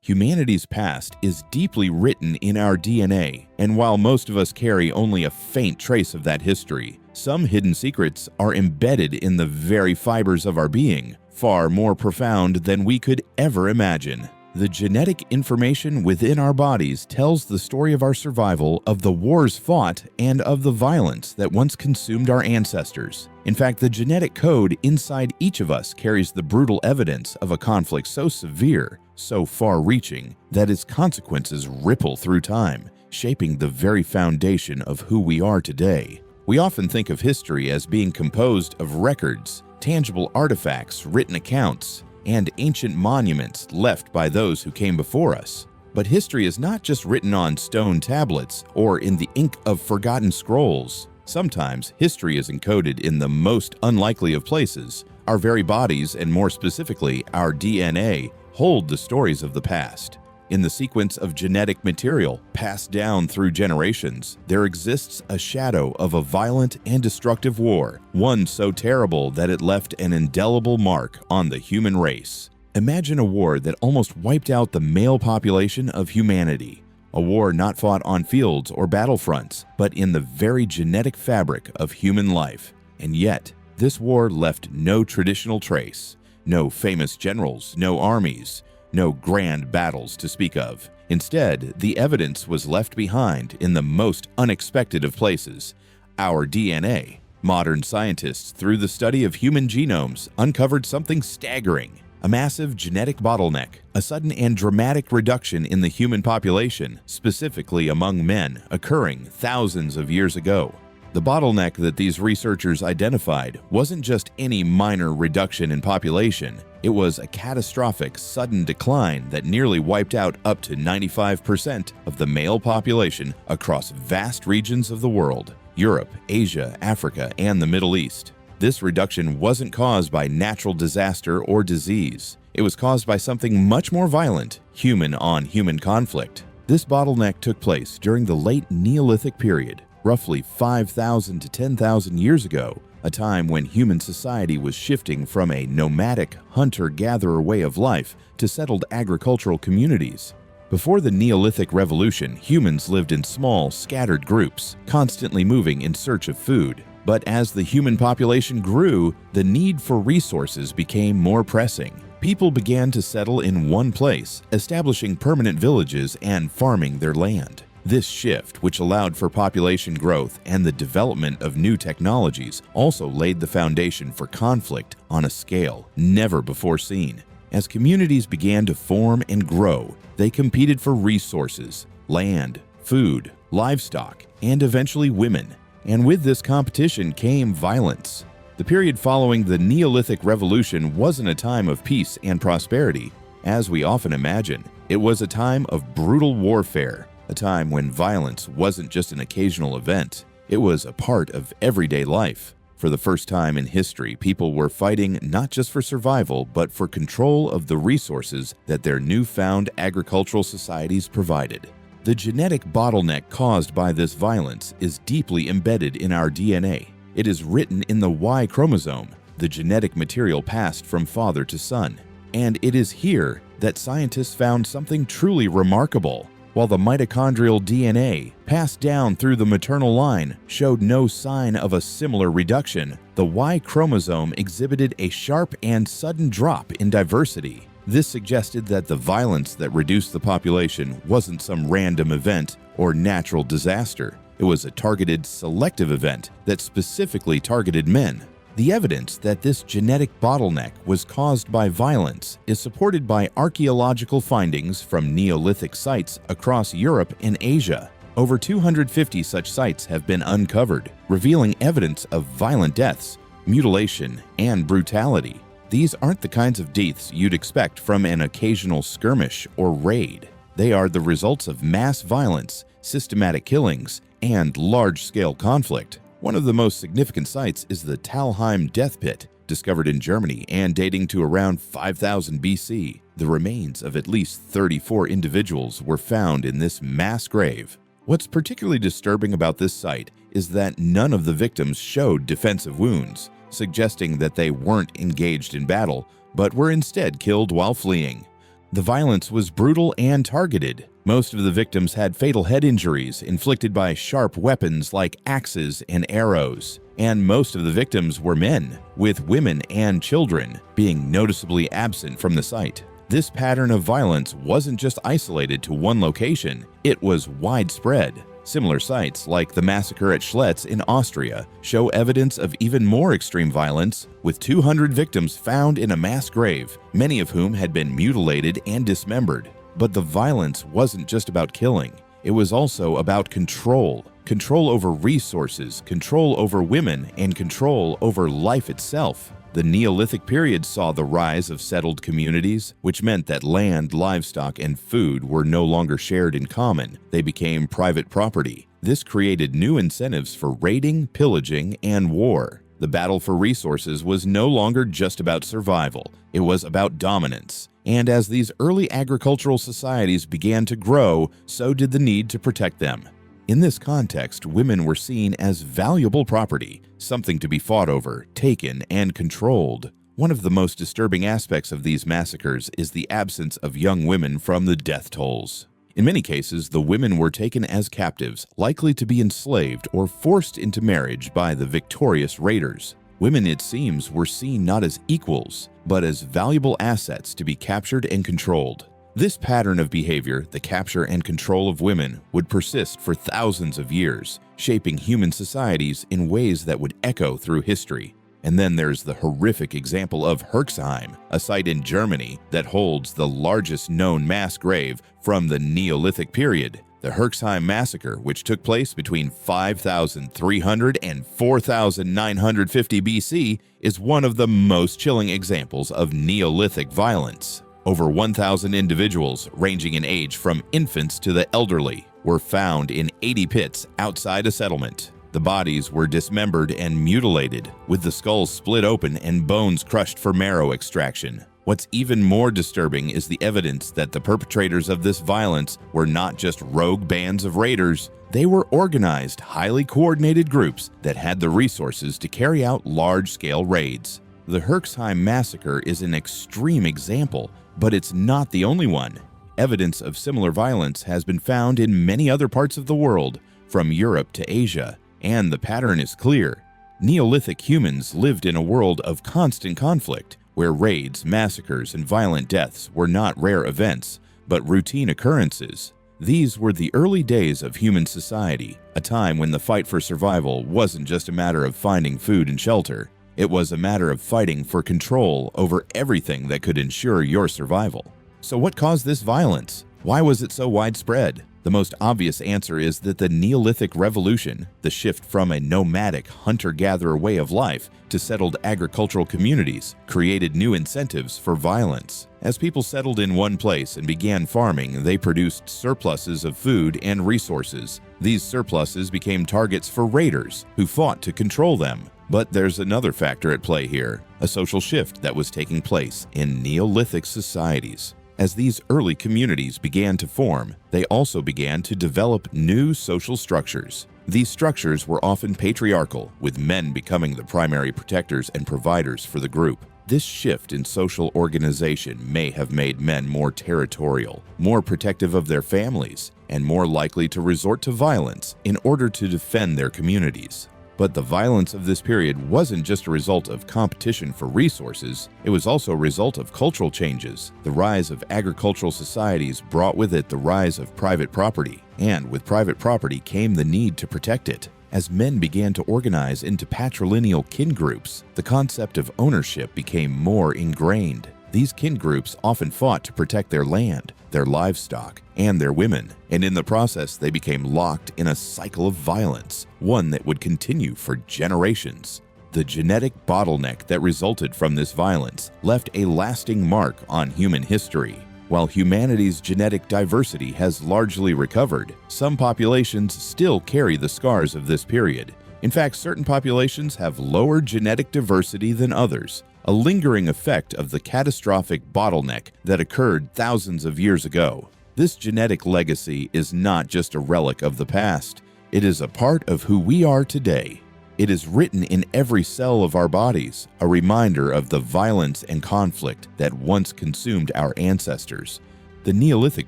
Humanity's past is deeply written in our DNA, and while most of us carry only a faint trace of that history, some hidden secrets are embedded in the very fibers of our being, far more profound than we could ever imagine. The genetic information within our bodies tells the story of our survival, of the wars fought, and of the violence that once consumed our ancestors. In fact, the genetic code inside each of us carries the brutal evidence of a conflict so severe, so far-reaching, that its consequences ripple through time, shaping the very foundation of who we are today. We often think of history as being composed of records, tangible artifacts, written accounts, and ancient monuments left by those who came before us. But history is not just written on stone tablets or in the ink of forgotten scrolls. Sometimes history is encoded in the most unlikely of places. Our very bodies, and more specifically, our DNA, hold the stories of the past. In the sequence of genetic material passed down through generations, there exists a shadow of a violent and destructive war, one so terrible that it left an indelible mark on the human race. Imagine a war that almost wiped out the male population of humanity. A war not fought on fields or battlefronts, but in the very genetic fabric of human life. And yet, this war left no traditional trace, no famous generals, no armies, no grand battles to speak of. Instead, the evidence was left behind in the most unexpected of places: our DNA. Modern scientists, through the study of human genomes, uncovered something staggering: a massive genetic bottleneck, a sudden and dramatic reduction in the human population, specifically among men, occurring thousands of years ago. The bottleneck that these researchers identified wasn't just any minor reduction in population. It was a catastrophic, sudden decline that nearly wiped out up to 95% of the male population across vast regions of the world: Europe, Asia, Africa, and the Middle East. This reduction wasn't caused by natural disaster or disease. It was caused by something much more violent: human-on-human conflict. This bottleneck took place during the late Neolithic period, roughly 5,000 to 10,000 years ago, a time when human society was shifting from a nomadic, hunter-gatherer way of life to settled agricultural communities. Before the Neolithic Revolution, humans lived in small, scattered groups, constantly moving in search of food. But as the human population grew, the need for resources became more pressing. People began to settle in one place, establishing permanent villages and farming their land. This shift, which allowed for population growth and the development of new technologies, also laid the foundation for conflict on a scale never before seen. As communities began to form and grow, they competed for resources, land, food, livestock, and eventually women. And with this competition came violence. The period following the Neolithic Revolution wasn't a time of peace and prosperity. As we often imagine, it was a time of brutal warfare. A time when violence wasn't just an occasional event, it was a part of everyday life. For the first time in history, people were fighting not just for survival, but for control of the resources that their newfound agricultural societies provided. The genetic bottleneck caused by this violence is deeply embedded in our DNA. It is written in the Y chromosome, the genetic material passed from father to son. And it is here that scientists found something truly remarkable. While the mitochondrial DNA, passed down through the maternal line, showed no sign of a similar reduction, the Y chromosome exhibited a sharp and sudden drop in diversity. This suggested that the violence that reduced the population wasn't some random event or natural disaster. It was a targeted, selective event that specifically targeted men. The evidence that this genetic bottleneck was caused by violence is supported by archaeological findings from Neolithic sites across Europe and Asia. Over 250 such sites have been uncovered, revealing evidence of violent deaths, mutilation, and brutality. These aren't the kinds of deaths you'd expect from an occasional skirmish or raid. They are the results of mass violence, systematic killings, and large-scale conflict. One of the most significant sites is the Talheim death pit, discovered in Germany and dating to around 5000 BC. The remains of at least 34 individuals were found in this mass grave. What's particularly disturbing about this site is that none of the victims showed defensive wounds, suggesting that they weren't engaged in battle, but were instead killed while fleeing. The violence was brutal and targeted. Most of the victims had fatal head injuries inflicted by sharp weapons like axes and arrows. And most of the victims were men, with women and children being noticeably absent from the site. This pattern of violence wasn't just isolated to one location, it was widespread. Similar sites, like the massacre at Schlitz in Austria, show evidence of even more extreme violence, with 200 victims found in a mass grave, many of whom had been mutilated and dismembered. But the violence wasn't just about killing, it was also about control. Control over resources, control over women, and control over life itself. The Neolithic period saw the rise of settled communities, which meant that land, livestock, and food were no longer shared in common. They became private property. This created new incentives for raiding, pillaging, and war. The battle for resources was no longer just about survival. It was about dominance. And as these early agricultural societies began to grow, so did the need to protect them. In this context, women were seen as valuable property, something to be fought over, taken, and controlled. One of the most disturbing aspects of these massacres is the absence of young women from the death tolls. In many cases, the women were taken as captives, likely to be enslaved or forced into marriage by the victorious raiders. Women, it seems, were seen not as equals, but as valuable assets to be captured and controlled. This pattern of behavior, the capture and control of women, would persist for thousands of years, shaping human societies in ways that would echo through history. And then there's the horrific example of Herxheim, a site in Germany that holds the largest known mass grave from the Neolithic period. The Herxheim massacre, which took place between 5,300 and 4,950 BC, is one of the most chilling examples of Neolithic violence. Over 1,000 individuals, ranging in age from infants to the elderly, were found in 80 pits outside a settlement. The bodies were dismembered and mutilated, with the skulls split open and bones crushed for marrow extraction. What's even more disturbing is the evidence that the perpetrators of this violence were not just rogue bands of raiders. They were organized, highly coordinated groups that had the resources to carry out large-scale raids. The Herxheim massacre is an extreme example, but it's not the only one. Evidence of similar violence has been found in many other parts of the world, from Europe to Asia, and the pattern is clear. Neolithic humans lived in a world of constant conflict, where raids, massacres, and violent deaths were not rare events, but routine occurrences. These were the early days of human society, a time when the fight for survival wasn't just a matter of finding food and shelter. It was a matter of fighting for control over everything that could ensure your survival. So what caused this violence? Why was it so widespread? The most obvious answer is that the Neolithic Revolution, the shift from a nomadic hunter-gatherer way of life to settled agricultural communities, created new incentives for violence. As people settled in one place and began farming, they produced surpluses of food and resources. These surpluses became targets for raiders, who fought to control them. But there's another factor at play here, a social shift that was taking place in Neolithic societies. As these early communities began to form, they also began to develop new social structures. These structures were often patriarchal, with men becoming the primary protectors and providers for the group. This shift in social organization may have made men more territorial, more protective of their families, and more likely to resort to violence in order to defend their communities. But the violence of this period wasn't just a result of competition for resources, it was also a result of cultural changes. The rise of agricultural societies brought with it the rise of private property, and with private property came the need to protect it. As men began to organize into patrilineal kin groups, the concept of ownership became more ingrained. These kin groups often fought to protect their land, their livestock, and their women, and in the process they became locked in a cycle of violence, one that would continue for generations. The genetic bottleneck that resulted from this violence left a lasting mark on human history. While humanity's genetic diversity has largely recovered, some populations still carry the scars of this period. In fact, certain populations have lower genetic diversity than others, a lingering effect of the catastrophic bottleneck that occurred thousands of years ago. This genetic legacy is not just a relic of the past, it is a part of who we are today. It is written in every cell of our bodies, a reminder of the violence and conflict that once consumed our ancestors, The Neolithic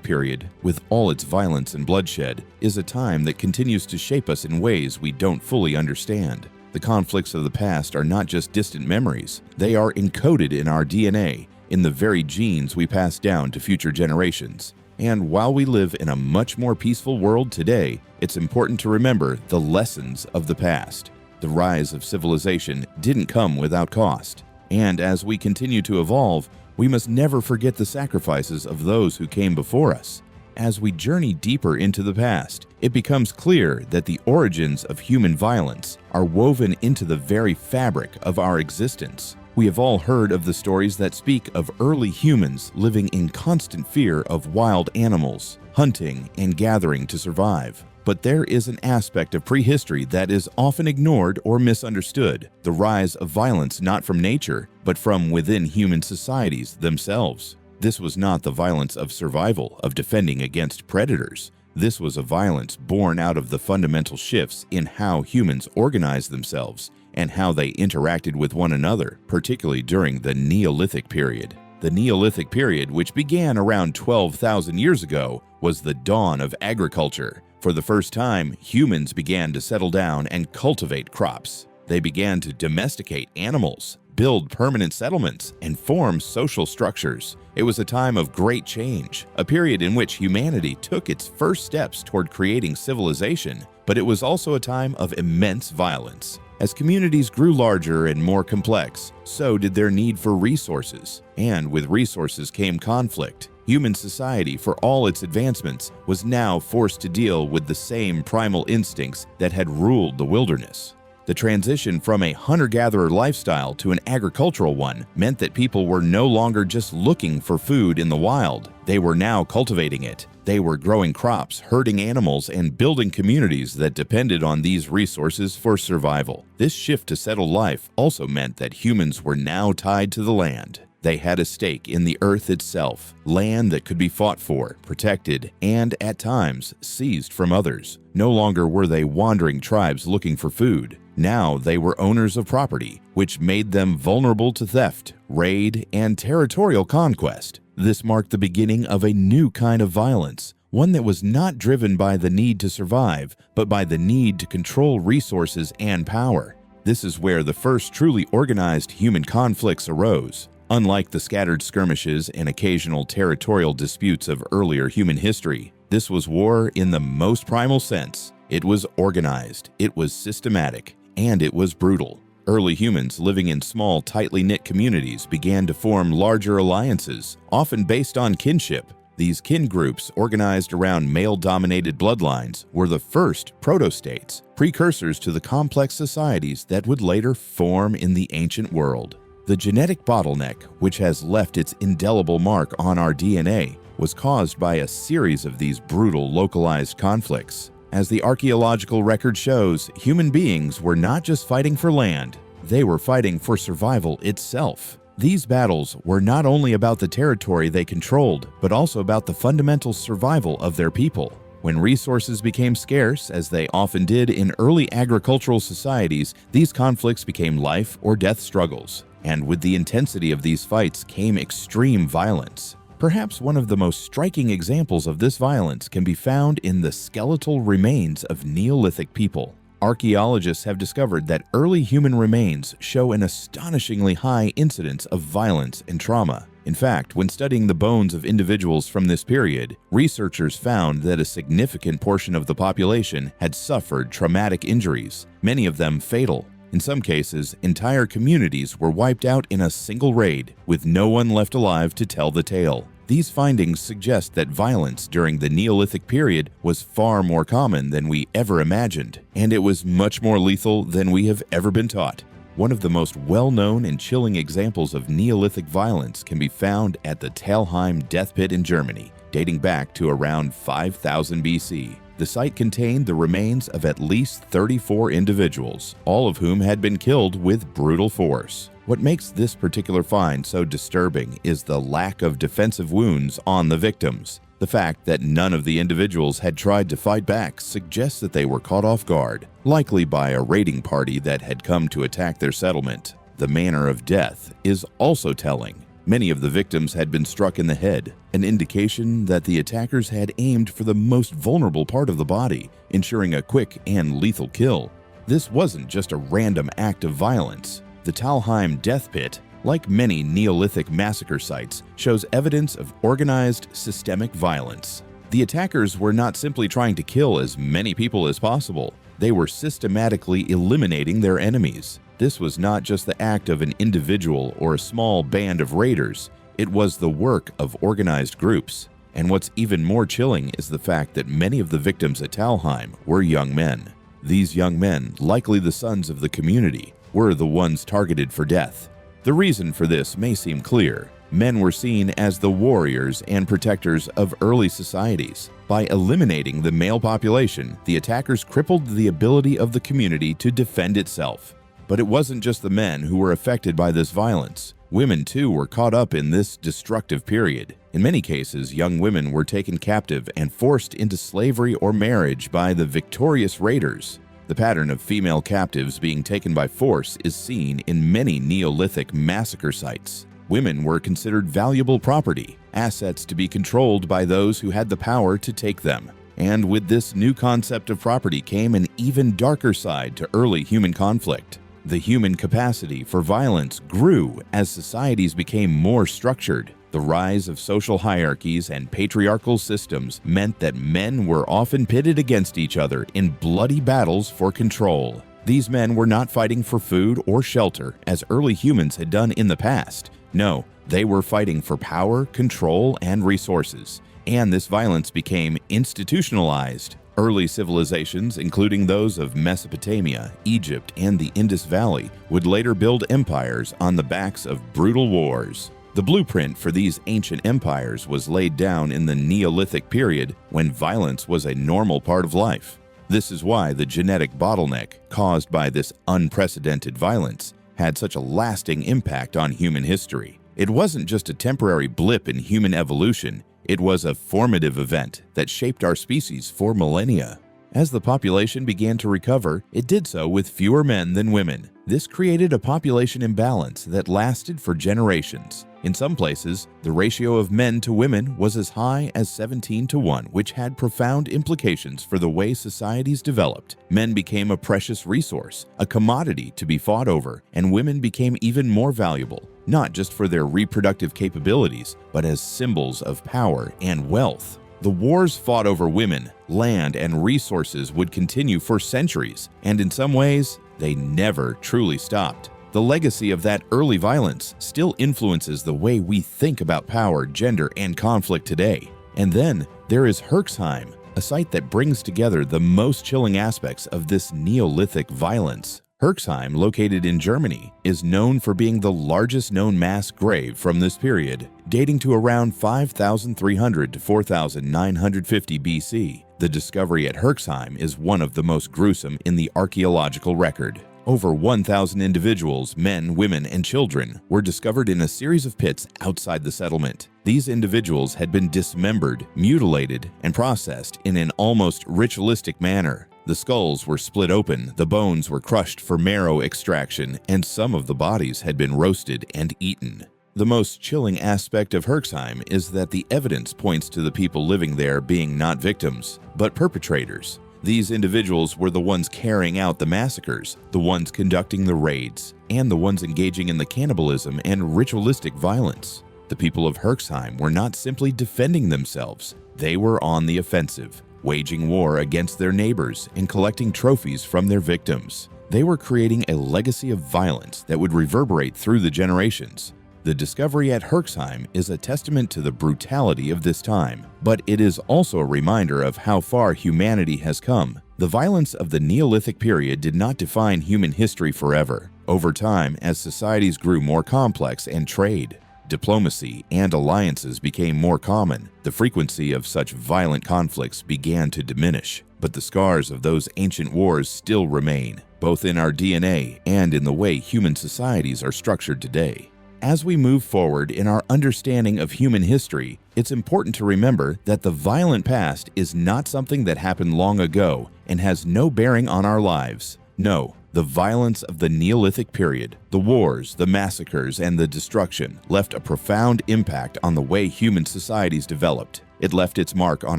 period, with all its violence and bloodshed, is a time that continues to shape us in ways we don't fully understand. The conflicts of the past are not just distant memories, they are encoded in our DNA, in the very genes we pass down to future generations. And while we live in a much more peaceful world today, it's important to remember the lessons of the past. The rise of civilization didn't come without cost. And as we continue to evolve, we must never forget the sacrifices of those who came before us. As we journey deeper into the past, it becomes clear that the origins of human violence are woven into the very fabric of our existence. We have all heard of the stories that speak of early humans living in constant fear of wild animals, hunting and gathering to survive. But there is an aspect of prehistory that is often ignored or misunderstood: the rise of violence not from nature, but from within human societies themselves. This was not the violence of survival, of defending against predators. This was a violence born out of the fundamental shifts in how humans organized themselves and how they interacted with one another, particularly during the Neolithic period. The Neolithic period, which began around 12,000 years ago, was the dawn of agriculture. For the first time, humans began to settle down and cultivate crops. They began to domesticate animals, build permanent settlements, and form social structures. It was a time of great change, a period in which humanity took its first steps toward creating civilization, but it was also a time of immense violence. As communities grew larger and more complex, so did their need for resources. And with resources came conflict. Human society, for all its advancements, was now forced to deal with the same primal instincts that had ruled the wilderness. The transition from a hunter-gatherer lifestyle to an agricultural one meant that people were no longer just looking for food in the wild. They were now cultivating it. They were growing crops, herding animals, and building communities that depended on these resources for survival. This shift to settled life also meant that humans were now tied to the land. They had a stake in the earth itself, land that could be fought for, protected, and at times seized from others. No longer were they wandering tribes looking for food. Now they were owners of property, which made them vulnerable to theft, raid, and territorial conquest. This marked the beginning of a new kind of violence, one that was not driven by the need to survive, but by the need to control resources and power. This is where the first truly organized human conflicts arose. Unlike the scattered skirmishes and occasional territorial disputes of earlier human history, this was war in the most primal sense. It was organized, it was systematic, and it was brutal. Early humans living in small, tightly knit communities began to form larger alliances, often based on kinship. These kin groups, organized around male-dominated bloodlines, were the first proto-states, precursors to the complex societies that would later form in the ancient world. The genetic bottleneck, which has left its indelible mark on our DNA, was caused by a series of these brutal, localized conflicts. As the archaeological record shows, human beings were not just fighting for land, they were fighting for survival itself. These battles were not only about the territory they controlled, but also about the fundamental survival of their people. When resources became scarce, as they often did in early agricultural societies, these conflicts became life or death struggles. And with the intensity of these fights came extreme violence. Perhaps one of the most striking examples of this violence can be found in the skeletal remains of Neolithic people. Archaeologists have discovered that early human remains show an astonishingly high incidence of violence and trauma. In fact, when studying the bones of individuals from this period, researchers found that a significant portion of the population had suffered traumatic injuries, many of them fatal. In some cases, entire communities were wiped out in a single raid, with no one left alive to tell the tale. These findings suggest that violence during the Neolithic period was far more common than we ever imagined, and it was much more lethal than we have ever been taught. One of the most well-known and chilling examples of Neolithic violence can be found at the Talheim death pit in Germany, dating back to around 5000 BC. The site contained the remains of at least 34 individuals, all of whom had been killed with brutal force. What makes this particular find so disturbing is the lack of defensive wounds on the victims. The fact that none of the individuals had tried to fight back suggests that they were caught off guard, likely by a raiding party that had come to attack their settlement. The manner of death is also telling. Many of the victims had been struck in the head, an indication that the attackers had aimed for the most vulnerable part of the body, ensuring a quick and lethal kill. This wasn't just a random act of violence. The Talheim death pit, like many Neolithic massacre sites, shows evidence of organized, systemic violence. The attackers were not simply trying to kill as many people as possible. They were systematically eliminating their enemies. This was not just the act of an individual or a small band of raiders. It was the work of organized groups. And what's even more chilling is the fact that many of the victims at Talheim were young men. These young men, likely the sons of the community, were the ones targeted for death. The reason for this may seem clear. Men were seen as the warriors and protectors of early societies. By eliminating the male population, the attackers crippled the ability of the community to defend itself. But it wasn't just the men who were affected by this violence. Women, too, were caught up in this destructive period. In many cases, young women were taken captive and forced into slavery or marriage by the victorious raiders. The pattern of female captives being taken by force is seen in many Neolithic massacre sites. Women were considered valuable property, assets to be controlled by those who had the power to take them. And with this new concept of property came an even darker side to early human conflict. The human capacity for violence grew as societies became more structured. The rise of social hierarchies and patriarchal systems meant that men were often pitted against each other in bloody battles for control. These men were not fighting for food or shelter as early humans had done in the past. No, they were fighting for power, control, and resources. And this violence became institutionalized. Early civilizations, including those of Mesopotamia, Egypt, and the Indus Valley, would later build empires on the backs of brutal wars. The blueprint for these ancient empires was laid down in the Neolithic period when violence was a normal part of life. This is why the genetic bottleneck caused by this unprecedented violence had such a lasting impact on human history. It wasn't just a temporary blip in human evolution, it was a formative event that shaped our species for millennia. As the population began to recover, it did so with fewer men than women. This created a population imbalance that lasted for generations. In some places, the ratio of men to women was as high as 17-1, which had profound implications for the way societies developed. Men became a precious resource, a commodity to be fought over, and women became even more valuable, not just for their reproductive capabilities, but as symbols of power and wealth. The wars fought over women, land, and resources would continue for centuries, and in some ways, they never truly stopped. The legacy of that early violence still influences the way we think about power, gender, and conflict today. And then there is Herxheim, a site that brings together the most chilling aspects of this Neolithic violence. Herxheim, located in Germany, is known for being the largest known mass grave from this period, dating to around 5,300 to 4,950 BC. The discovery at Herxheim is one of the most gruesome in the archaeological record. Over 1,000 individuals, men, women, and children, were discovered in a series of pits outside the settlement. These individuals had been dismembered, mutilated, and processed in an almost ritualistic manner. The skulls were split open, the bones were crushed for marrow extraction, and some of the bodies had been roasted and eaten. The most chilling aspect of Herxheim is that the evidence points to the people living there being not victims, but perpetrators. These individuals were the ones carrying out the massacres, the ones conducting the raids, and the ones engaging in the cannibalism and ritualistic violence. The people of Herxheim were not simply defending themselves, they were on the offensive, waging war against their neighbors and collecting trophies from their victims. They were creating a legacy of violence that would reverberate through the generations. The discovery at Herxheim is a testament to the brutality of this time, but it is also a reminder of how far humanity has come. The violence of the Neolithic period did not define human history forever. Over time, as societies grew more complex and trade, diplomacy, and alliances became more common, the frequency of such violent conflicts began to diminish. But the scars of those ancient wars still remain, both in our DNA and in the way human societies are structured today. As we move forward in our understanding of human history, it's important to remember that the violent past is not something that happened long ago and has no bearing on our lives. No, The violence of the Neolithic period, the wars, the massacres, and the destruction left a profound impact on the way human societies developed. It left its mark on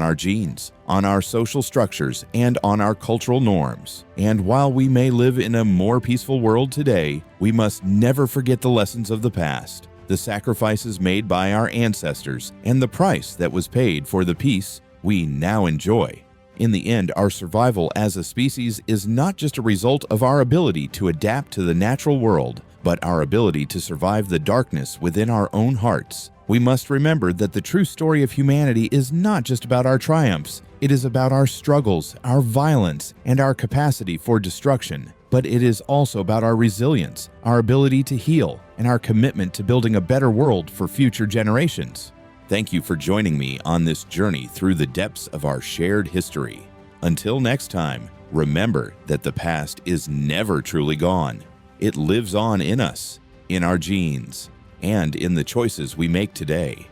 our genes, on our social structures, and on our cultural norms. And while we may live in a more peaceful world today, we must never forget the lessons of the past, the sacrifices made by our ancestors, and the price that was paid for the peace we now enjoy. In the end, our survival as a species is not just a result of our ability to adapt to the natural world, but our ability to survive the darkness within our own hearts. We must remember that the true story of humanity is not just about our triumphs. It is about our struggles, our violence, and our capacity for destruction. But it is also about our resilience, our ability to heal, and our commitment to building a better world for future generations. Thank you for joining me on this journey through the depths of our shared history. Until next time, remember that the past is never truly gone. It lives on in us, in our genes, and in the choices we make today.